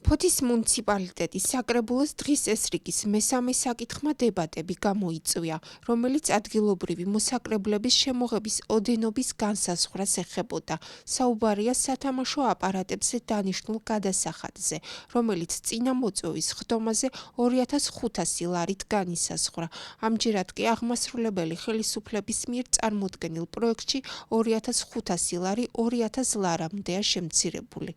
ფოთის მუნიციპალიტეტის საკრებულოს დღის წესრიგის მესამე საკითხმა დებატები გამოიწვია, რომელიც ადგილობრივი მოსაკრებლების შემოღების ოდენობის განსაზღვრას ეხებოდა. საუბარია სათამაშო აპარატებზე დანიშნულ გადასახადზე, რომელიც წინა მოწვევის ხდომაზე 2500 ლარით განისაზღვრა. ამჯერად კი აღმასრულებელი ხელისუფლების მიერ წარმოდგენილ პროექტში 2500 ლარი 2000 ლარამდეა შემცირებული.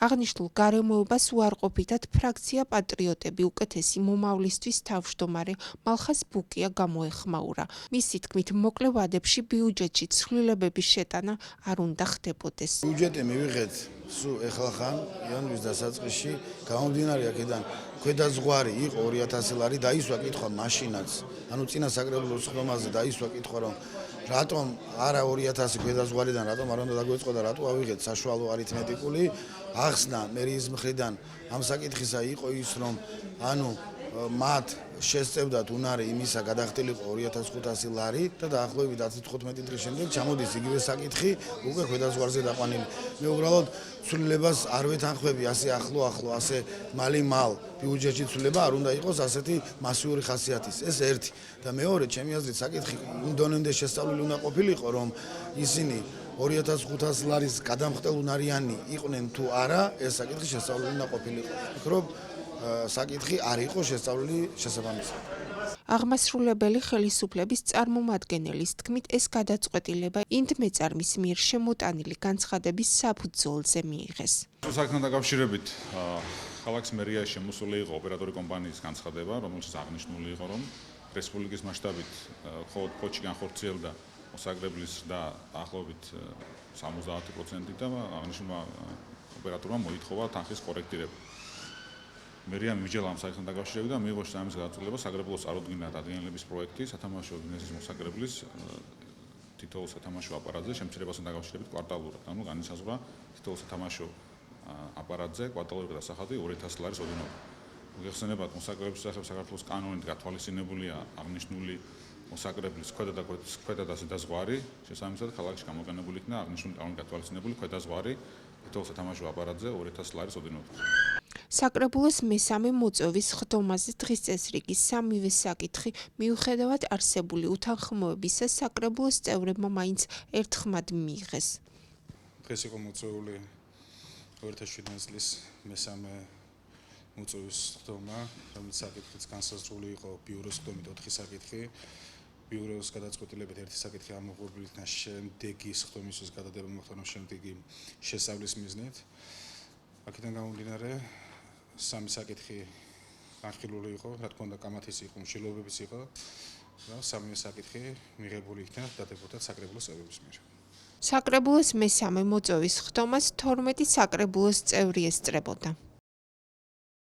აღნიშნულ გარემოებას უარყოფითად ფრაქცია პატრიოტები უკეთესი მომავლისთვის თავმჯდომარე მალხაზ ბუკია გამოეხმაურა. მისი თქმით, მოკლე ვადებში ბიუჯეტში ცვლილებების შეტანა არ უნდა ხდებოდეს. ბიუჯეტი მივიღეთ სულ ეხლახან იანვრის დასაწყისში, გამომდინარე აქედან ქვედაზღვარი იყო 2000 ლარი, დაისვა კითხვა მაშინაც, ანუ წინა საკრებულოს ხდომაზე დაისვა კითხვა, რომ რატომ არა 2000 ქვედაზღვარიდან, რატომ არ უნდა დაგვეწყო და რატო ავიღეთ საშუალო არითმეტიკული ახსნა მერიის მხრიდან ამ საკითხისა იყო ის, რომ ანუ მათ შესწევდათ უნარი იმისა გადახდილიყო 2500 ლარი და დაახლოებით 10-15 დღის შემდეგ ჩამოდის იგივე საკითხი უკვე ქვედაზღვარზე დაყვანილი. მე უბრალოდ ცვლილებას არ ვეთანხმები ასე ახლო ასე მალ ბიუჯეტში ცვლილება არ უნდა იყოს ასეთი მასიური ხასიათის. ეს ერთი და მეორე ჩემი აზრით საკითხი იმ დონემდე შესწავლილი უნდა ყოფილიყო, რომ ისინი 2500 ლარის გადამხდელ უნარიანი იყვნენ თუ არა, ეს საკითხი შესწავლილი უნდა ყოფილიყო. ვფიქრობ საკითხი არ იყო შესწავლილი შესაბამისად. აღმასრულებელი ხელისუფლების წარმომადგენლის თქმით, ეს გადაწყვეტილება ინდმეწარმის მიერ შემოტანილი განცხადების საფუძველზე მიიღეს. საკითხთან დაკავშირებით ქალაქის მერიაში შემოსული იყო ოპერატორი კომპანიის განცხადება, რომელშიც აღნიშნული იყო, რომ რესპუბლიკის მასშტაბით ფოთში განხორციელდა მოსაკრებლის და დაახლოებით 70% და აღნიშნულმა ოპერატორმა მოითხოვა თანხის კორექტირება. მერია მიჯელა ამ საკითხთან დაკავშირებით და მიიღო სამის გადაწყვეტილება საკრებულოს წარუდგინა დადგენილების პროექტი სათამაშო ბიზნესის მოსაკრებლის თითოეულ სათამაშო აპარატზე შემცირებასთან დაკავშირებით კვარტალურად, ანუ განისაზღვრა თითოეულ სათამაშო აპარატზე კვარტალურად დასახადი 2000 ლარის ოდენობა. მოგეხსენებათ, მოსაკრეების შესახებ საქართველოს კანონით გათვალისწინებულია აღნიშნული მოსაკრებლის ქვედა და ზედა ზღვარი, შესაბამისად ქალაქში გამოყენებული იქნა აღნიშნული კანონით გათვალისწინებული ქვედა ზღვარი თითოეულ სათამაშო აპარატზე 2000 ლარის ოდენობა. საკრებულოს მესამე მოწვევის ხდომაზე დღის წესრიგის სამივე საკითხი მიუხედავად არსებული უთანხმოებისა საკრებულოს წევრებმა მაინც ერთხმად მიიღეს. დღეს იყო მოწვეული 2017 წლის მესამე მოწვევის ხდომა, რომელიც საკითხიც განსაზღვრული იყო ბიუროს ხდომით 4 საკითხი. ბიუროს გადაწყვეტილებით ერთი საკითხი ამოღებული იქნა შემდეგი ხდომისთვის გადადება მოხდა შემდეგი შესწავლის მიზნით. აქედან გამომდინარე სამი საკითხი განხილული იყო, რა თქმა უნდა კამათის იყო, მშილობებიც იყო და სამივე საკითხი მიღებული იქნა დადებითად საკრებულოს წევრების მიერ. საკრებულოს მესამე მოწვევის ხდომას 12 საკრებულოს წევრი ესწრებოდა.